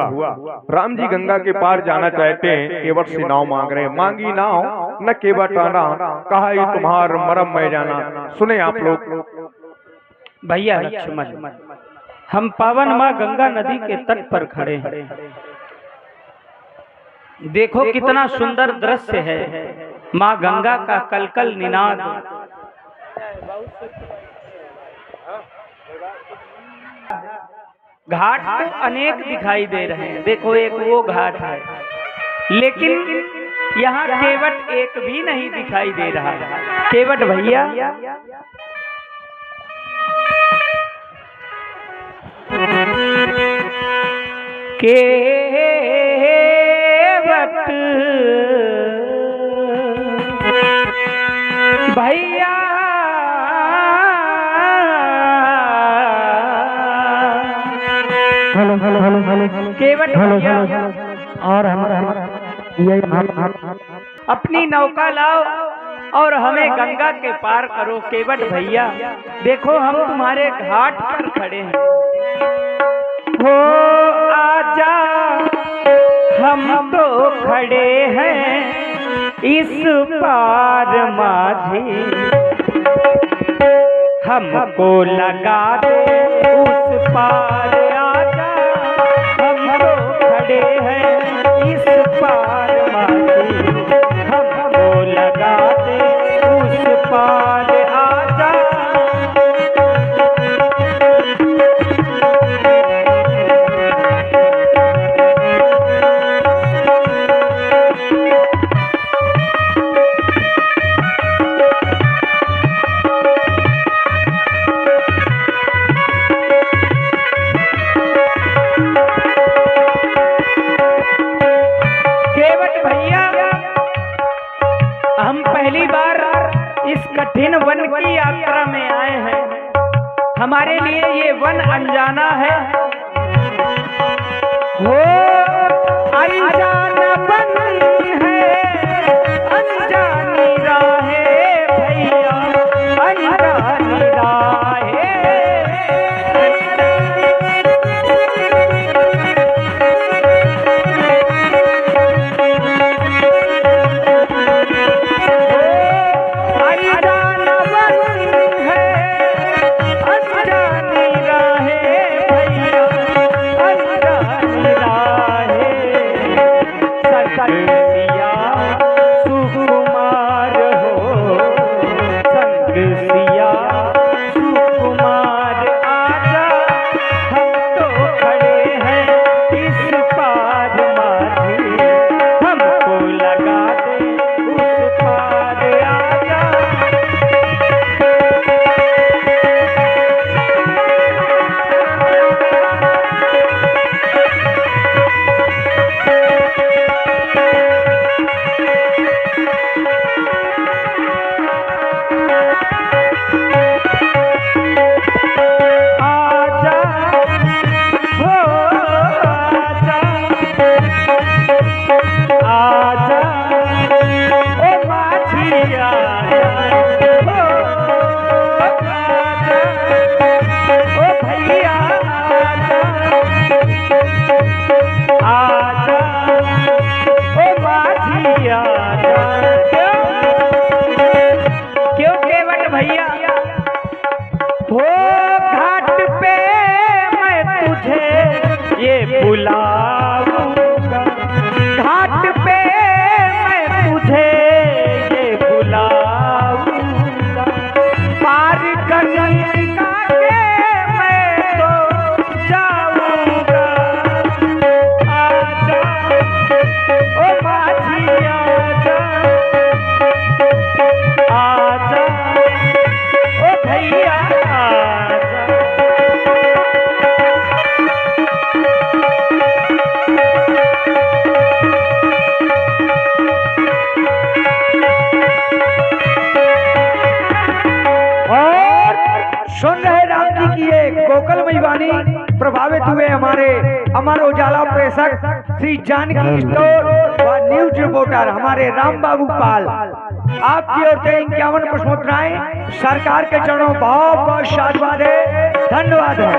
हुआ। राम जी गंगा के पार जाना चाहते हैं, केवट से नाव मांग रहे हैं। मांगी नाव न केवट आना, कहा ही तुम्हार मरम मैं जाना। सुने आप लोग। भैया लक्ष्मण, हम पावन माँ गंगा नदी के तट पर खड़े हैं। देखो कितना सुंदर दृश्य है। माँ गंगा का कलकल निनाद। घाट तो अनेक दिखाई दे रहे हैं। देखो एक वो घाट है, लेकिन यहाँ केवट एक भी नहीं दिखाई दे रहा है। केवट भैया, केवट भैया, केवट भैया, और ये अपनी नौका लाओ और हमें गंगा के पार करो। केवट भैया देखो, हम तुम्हारे घाट पर खड़े हैं। हो आजा, हम तो खड़े हैं इस पार माझी। हमको लगा दे उस पार आजा, हम तो खड़े हैं इस पार माझी। हमको लगा दे उस पार आजा। हम पहली बार इस कठिन वन की यात्रा में आए हैं। हमारे लिए ये वन अनजाना है। हो अनजाना वन है, अनजानी राहें भैया, अनजानी राहें। क्यों केवट भैया? हो घाट पे मैं तुझे ये बुलाऊंगा, घाट पे मैं तुझे ये बुलाऊंगा। पार गंगा के मैं तो जाऊंगा। आजा ओ माझी आजा, आजा ओ भैया आजा। और सुन रहे राम जी की ये कोकलमयी वाणी प्रभावित हुए हमारे अमर उजाला प्रेषक श्री जानकी स्टोर व न्यूज रिपोर्टर हमारे राम बाबू पाल। आपकी ओर से 51 पुष्पोत्तराएं सरकार के चरणों बहुत बहुत साधुवाद है, धन्यवाद है।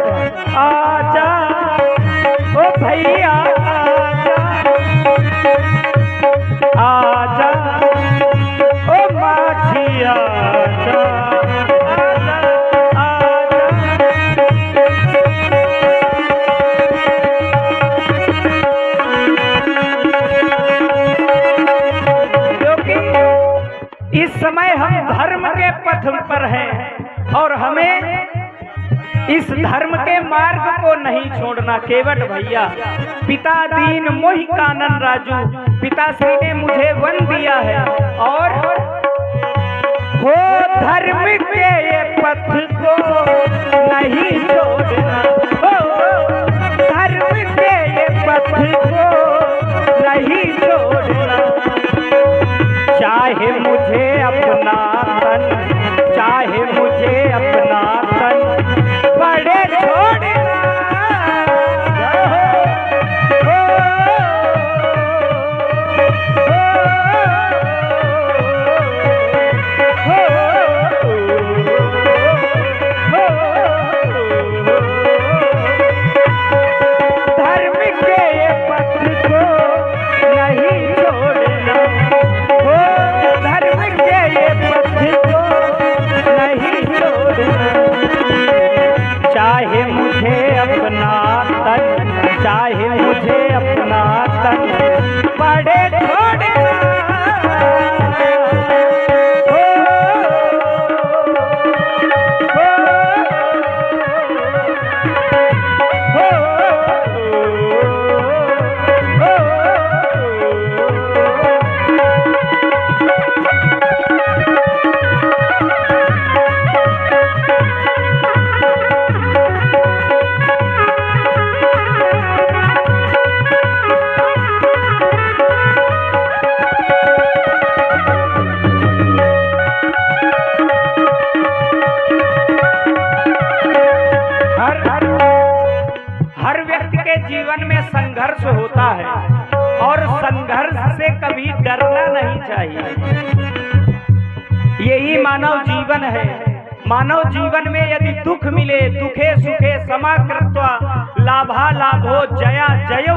आजा ओ भैया। समय हम धर्म के पथ पर हैं और हमें इस धर्म के मार्ग को नहीं छोड़ना। केवट भैया, पिता दीन मोहि कानन राजू, पिताश्री ने मुझे वन दिया है और हो धर्म के ये पथ को नहीं छोड़ना, हो धर्म के ये पथ को नहीं छोड़ना। चाहे मुझे अपना तन, चाहे मुझे अपना तन बड़े छोड़ना, धर्म के ये पथ को नहीं छोड़ना, हो धर्म के ये पथ को नहीं छोड़ना। चाहे मुझे अपना तन, चाहे मुझे अपना तन बड़े छोड़ना, हर व्यक्ति के जीवन में संघर्ष होता है और संघर्ष से कभी डरना नहीं चाहिए। यही मानव जीवन है। मानव जीवन में यदि दुख मिले, दुखे सुखे समा कृत्वा लाभा लाभो जया जयो,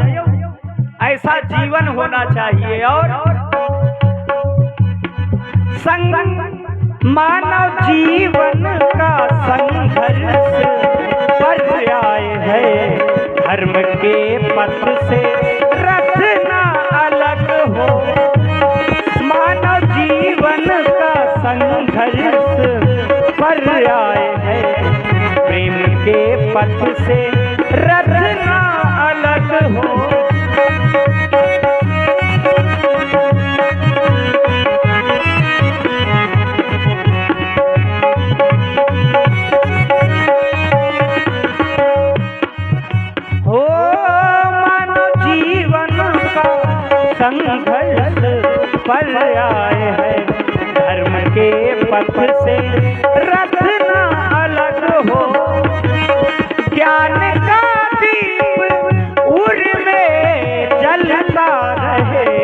ऐसा जीवन होना चाहिए। और मानव जीवन का संघर्ष पर्याय है, धर्म के पथ से रथ ना अलग हो। मानव जीवन का संघर्ष पर्याय है, प्रेम के पथ से रथ ना अलग हो। संघर्ष पर्याय है, धर्म के पथ से रथ न अलग हो। ज्ञान का दीप उर में जलता रहे,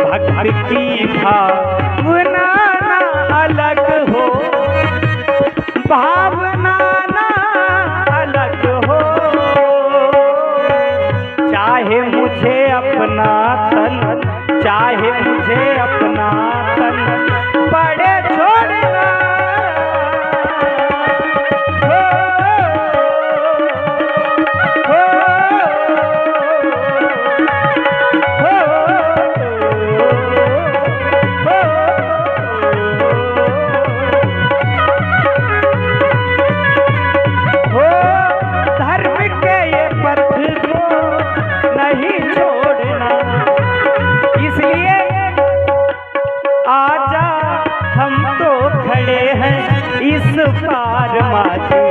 भक्ति की भावना न अलग हो, भावना न अलग हो। चाहे मुझे अपना तन, चाहे मुझे अपना तन बड़े छोड़ना, हो, हो, हो, हो, धर्म के ये पथ को नहीं छोड़ना। इसलिए आजा हम तो खड़े हैं इस पार माझी,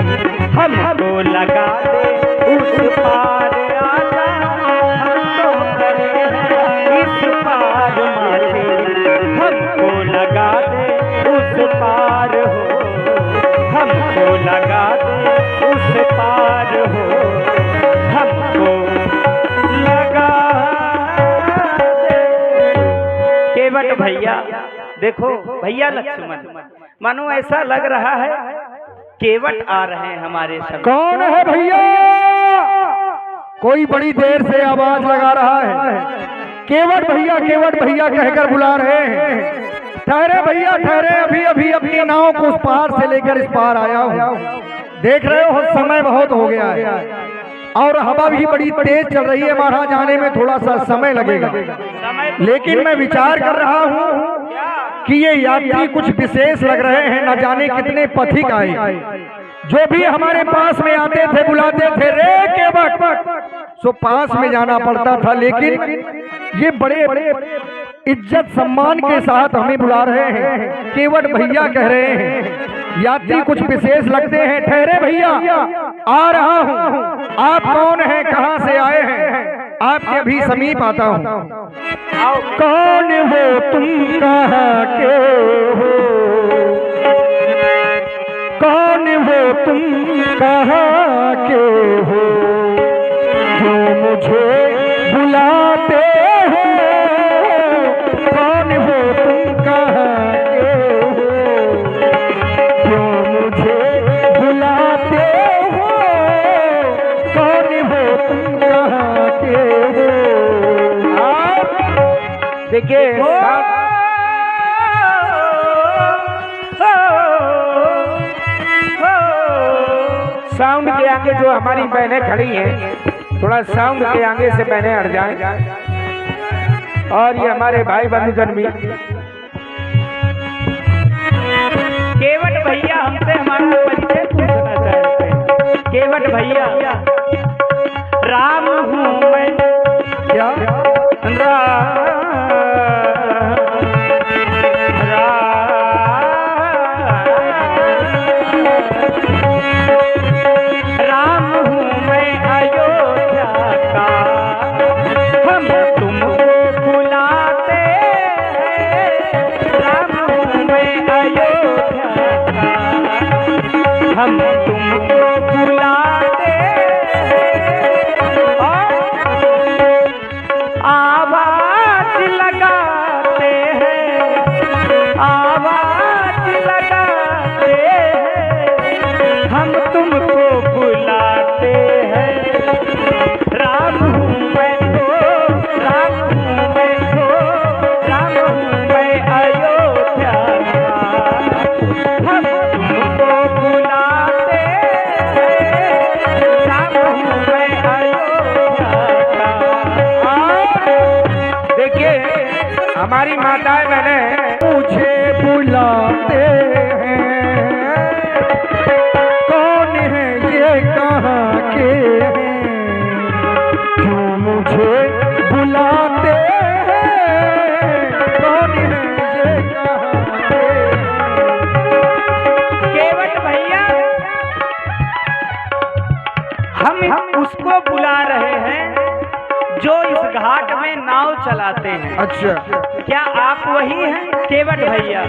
हमको लगा दे उस पार। आजा हम तो खड़े हैं इस पार माझी, हमको लगा दे उस पार हो, हमको लगा दे उस पार हो, हमको लगा दे। केवट भैया, देखो भैया लक्ष्मण, मानो ऐसा लग रहा है केवट आ रहे हैं हमारे साथ। कौन है भैया? कोई बड़ी देर से आवाज लगा रहा है। केवट भैया कहकर बुला रहे हैं। ठहरे भैया ठहरे, अभी अभी अपनी नाव को उस पार से लेकर इस पार आया हूँ। देख रहे हो समय बहुत हो गया है और हवा भी बड़ी तेज चल रही है। महाराज आने में थोड़ा सा समय लगेगा, लेकिन मैं विचार कर रहा हूँ कि ये यात्री कुछ विशेष लग रहे हैं, न जाने कितने पथिक आए। जो भी हमारे पास में आते थे बुलाते थे रे केवट, सो पास में जाना पड़ता था, लेकिन ये बड़े इज्जत सम्मान के साथ हमें बुला रहे हैं। केवट भैया कह रहे हैं यात्री कुछ विशेष लगते हैं। ठहरे भैया, आ रहा हूँ। आप कौन हैं, कहाँ से आए हैं? आपके अभी समीप आता हूँ। कौन हो तुम, कहाँ के हो? कौन हो तुम, कहाँ के हो? क्यों मुझे बुलाते हो? कौन हो तुम, कहाँ के हो? क्यों मुझे बुलाते हो? कौन हो तुम, कहाँ के हो? देखिए साउंड के आगे जो हमारी बहनें खड़ी हैं, थोड़ा साउंड के आगे से बहनें हट जाएं। और ये हमारे भाई बंधुजन भी। केवट भैया हमसे हमारा परिचय पूछना चाहते हैं। केवट भैया, राम हूँ मैं, क्या राम हूँ मैं अयोध्या का, हम तुमको बुलाते हैं। राम हूँ मैं अयोध्या का, हम तुमको बुलाते हैं। आवाज लगाते हैं, आवाज लगाते हैं, हम तुमको बुलाते हैं। राम हूँ मैं तो, राम हूँ मैं तो, राम हूँ मैं अयोध्या का, हम तुमको बुलाते हैं। राम हूँ मैं अयोध्या का। देखिए हमारी माताएं मैंने मुझे बुलाते हैं, कौन है ये, कहाँ के हैं? क्यों मुझे बुलाते हैं? कौन है ये, कहाँ के हैं? केवट भैया, हम उसको बुला रहे हैं जो इस घाट में नाव चलाते हैं। अच्छा, क्या आप वही हैं केवट भैया?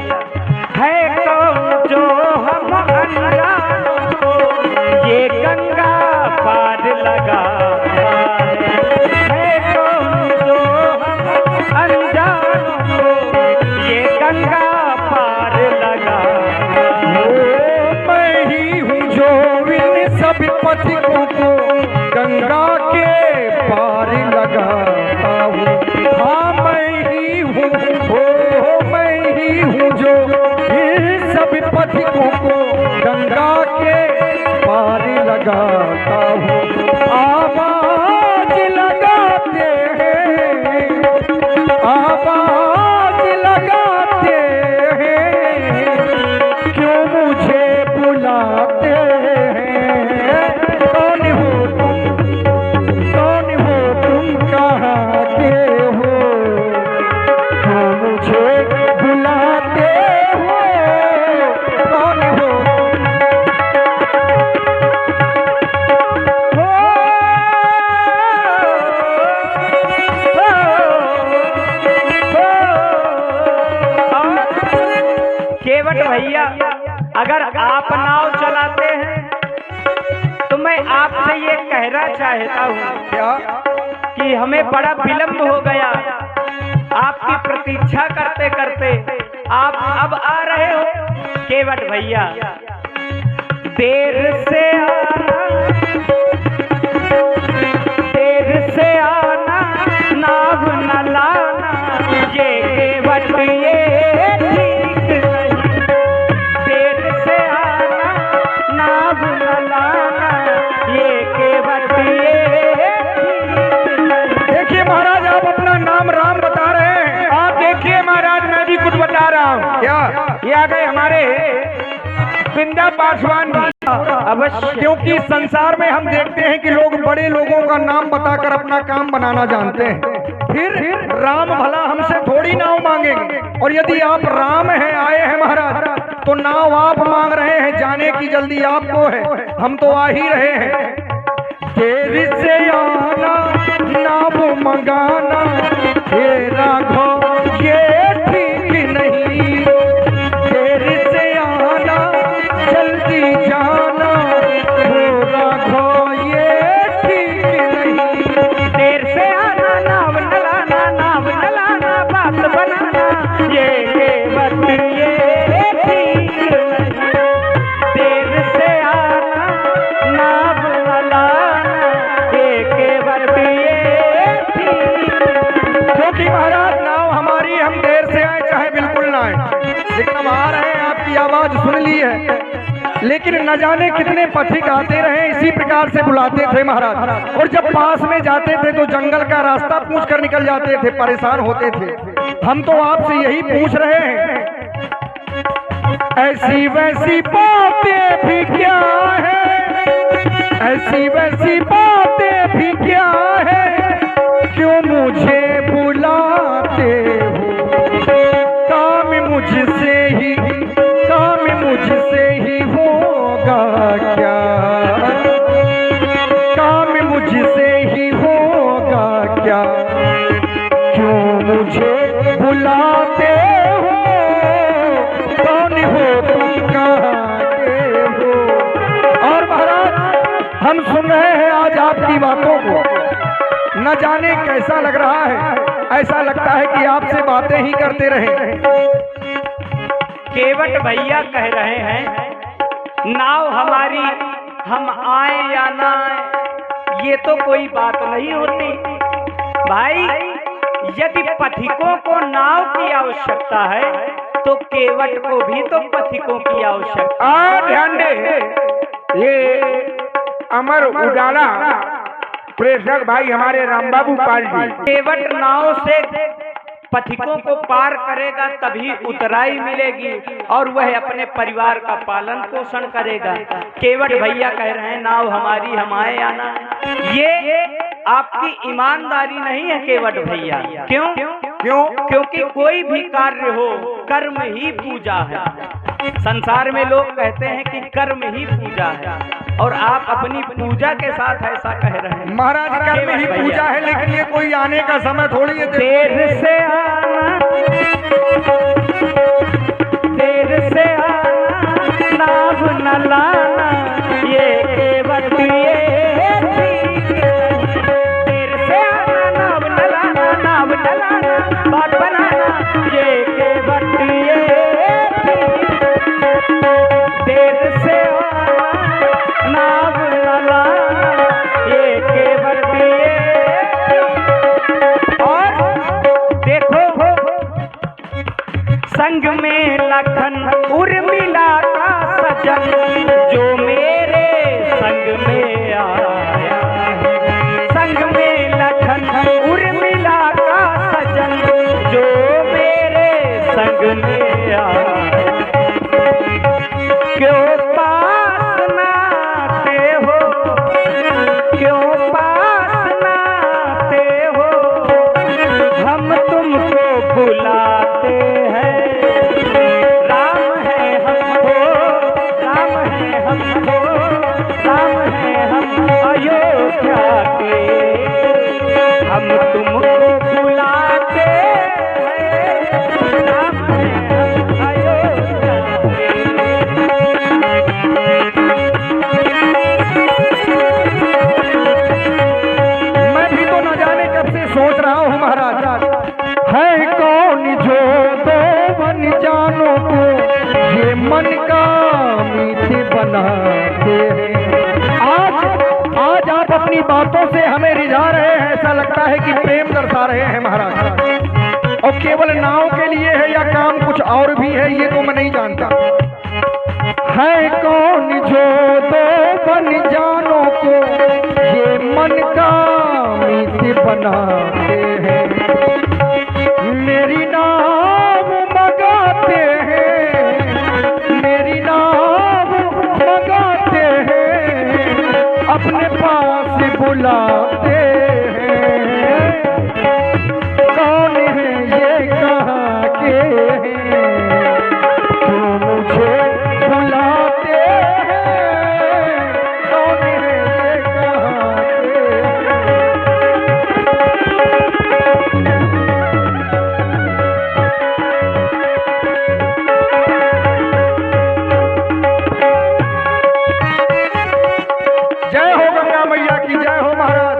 है कौन जो हम अनजानों को ये गंगा पार लगा है? कौन जो हम अनजानों को ये गंगा पार लगा? मैं ही हूँ जो इन सभी पथिकों को गंगा के पार लगाता हूँ। हाँ मैं ही हूँ, मैं ही हूँ जो इन सभी पथिकों को गंगा के पार लगाता हूँ। आवाज लगाते हैं, आवाज लगाते हैं, क्यों मुझे बुलाते हैं? कौन हो तुम, कौन हो तुम, कहाँ के हो? क्यों मुझे बुलाते हो? कौन हो केवट भैया, अगर आप नाव चलाते हैं तो मैं आपसे ये कहना चाहता हूँ क्या? कि हमें बड़ा विलंब हो गया आपकी प्रतीक्षा करते करते। आप अब आ रहे हो केवट भैया, देर से आना, देर से आना, नाव न लाना, ये केवट ये ठीक नहीं। देर से आना, नाव न लाना, ये केवट ये ठीक नहीं। देखिए महाराज, आप अपना नाम राम बता रहे हैं। आप देखिए महाराज, मैं भी कुछ बता रहा हूँ। जिंदा पासवान अवश्य, क्योंकि संसार में हम देखते हैं कि लोग बड़े लोगों का नाम बताकर अपना काम बनाना जानते हैं। फिर राम भला हमसे थोड़ी नाव मांगेंगे, और यदि आप राम हैं, आए हैं महाराज, तो नाव आप मांग रहे हैं, जाने की जल्दी आपको है, हम तो आ ही रहे हैं। देर से आना नाव मंगाना हे राघव ये ठीक नहीं, देर से आना जल्दी जाना हो राघव ये ठीक नहीं। देर से आना नाव डलाना बात बनाना ये केवट ये ठीक नहीं। देर से आना नाव डलाना ये केवट ये ठीक। क्योंकि महाराज नाव हमारी, हम देर से आए चाहे बिल्कुल ना आए, लेकिन हम आ रहे हैं, आपकी आवाज सुन ली है। लेकिन न जाने कितने पथिक आते रहे, इसी प्रकार से बुलाते थे महाराज, और जब पास में जाते थे तो जंगल का रास्ता पूछ कर निकल जाते थे, परेशान होते थे। हम तो आपसे यही पूछ रहे हैं, ऐसी वैसी बातें भी क्या है, ऐसी वैसी बातें भी क्या है, क्यों मुझे बुलाते हो, काम मुझसे ही होगा क्या, काम मुझसे ही होगा क्या, क्यों मुझे बुलाते हो, कौन हो तुम कहाँ के हो। और महाराज हम सुन रहे हैं आज आपकी बातों को, न जाने कैसा लग रहा है, ऐसा लगता है कि आपसे बातें ही करते रहे। केवट भैया कह रहे हैं नाव हमारी, हम आए या ना आए ये तो कोई बात नहीं होती भाई। यदि पथिकों को नाव की आवश्यकता है तो केवट को भी तो पथिकों की आवश्यकता है। ध्यान दे, ये अमर उजाला प्रेषक भाई हमारे रामबाबू पाल जी, केवट नाव से पथिकों को पार करेगा तभी उतराई मिलेगी और वह अपने परिवार का पालन पोषण करेगा। केवट भैया कह रहे हैं नाव हमारी, हम आए या ना आए। ये आपकी ईमानदारी नहीं है केवट भैया। क्यों? क्योंकि कोई भी कार्य हो कर्म ही पूजा है। संसार में लोग कहते हैं कि कर्म ही पूजा है, और आप अपनी पूजा के साथ ऐसा कह रहे हैं। महाराज कर्म ही पूजा है, लेकिन ये कोई आने का समय थोड़ी है। देर से आना नाव न लाना ये केवट ये ठीक नहीं। देर से आना नाव न लाना बात बनाना ये केवट ये ठीक। देर से आना नाव न लाना ये केवट ये ठीक। और देखो संग में लखन उर्मिला का सजन जो मेरे संग में आया है। संग में लखन उर्मिला का सजन जो मेरे संग में आया है। क्यों पास ना आते हो, क्यों पास ना आते हो, हम तुमको बुलाते हैं। राम है हमको, राम है हमको, राम है हम अयोध्या के, हम तुमको बुलाते हैं। राम है हम अयोध्या मैं भी तो न जाने कब से सोच रहा हूँ महाराज, है कौन जो दो मन जानो को ये मन का मीठे बनाते हैं। आज आप अपनी बातों से हमें रिझा रहे हैं, ऐसा लगता है कि प्रेम दर्शा रहे हैं महाराज। और केवल नाव के लिए है या काम कुछ और भी है, ये तो मैं नहीं जानता। है कौन जो दो मन जानो को ये मन का मीठे बनाते हैं। मेरी नाव मंगाते हैं, मेरी नाव अपने पास बुलाते हैं, कौन है ये कहाँ के हैं, क्यों मुझे बुलाते हैं, कौन है ये कहाँ के जय हो गंगा मैया की जय हो महाराज।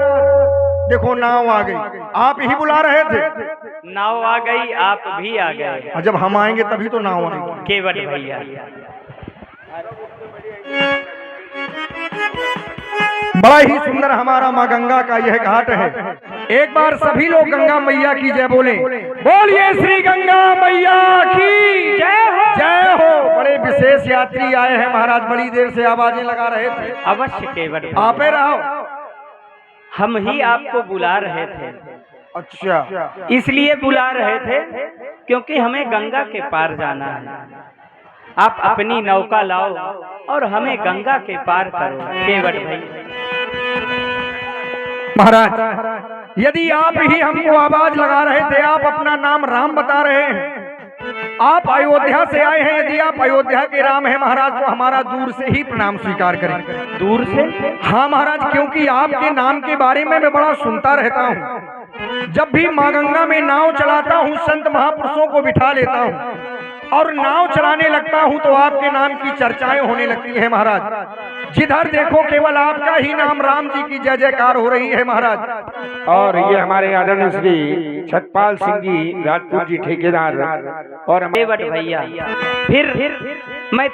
देखो नाव आ गई, आप ही बुला रहे थे। नाव आ गई, आप भी आ गए। और जब हम आएंगे तभी तो नाव आएगी। केवट भैया बड़ा ही सुंदर हमारा माँ गंगा का यह घाट है। एक बार सभी लोग गंगा मैया की जय बोले। बोलिए श्री गंगा मैया की जय हो। जय हो। बड़े विशेष यात्री आए हैं महाराज, बड़ी देर से आवाजें लगा रहे थे। अवश्य केवट भैया, आप ही रहो। हम ही आपको बुला रहे थे। अच्छा, इसलिए बुला रहे थे क्योंकि हमें गंगा के पार जाना है। आप अपनी नौका लाओ और हमें गंगा के पार करो। केवट भैया महाराज यदि आप ही हमको आवाज लगा रहे थे, आप अपना नाम राम बता रहे हैं, आप अयोध्या से आए हैं, यदि आप अयोध्या के राम हैं महाराज तो हमारा दूर से ही प्रणाम स्वीकार करें। दूर से? हाँ महाराज, क्योंकि आपके नाम के बारे में मैं बड़ा सुनता रहता हूँ। जब भी माँ गंगा में नाव चलाता हूँ, संत महापुरुषों को बिठा लेता हूँ और नाव चलाने लगता हूँ तो आपके नाम की चर्चाएं होने लगती है महाराज। जिधर देखो केवल आपका ही नाम, राम जी की जय जयकार हो रही है महाराज। और ये हमारे आदरणीय श्री सतपाल सिंह जी राजपूत जी ठेकेदार और केवट भैया फिर मैं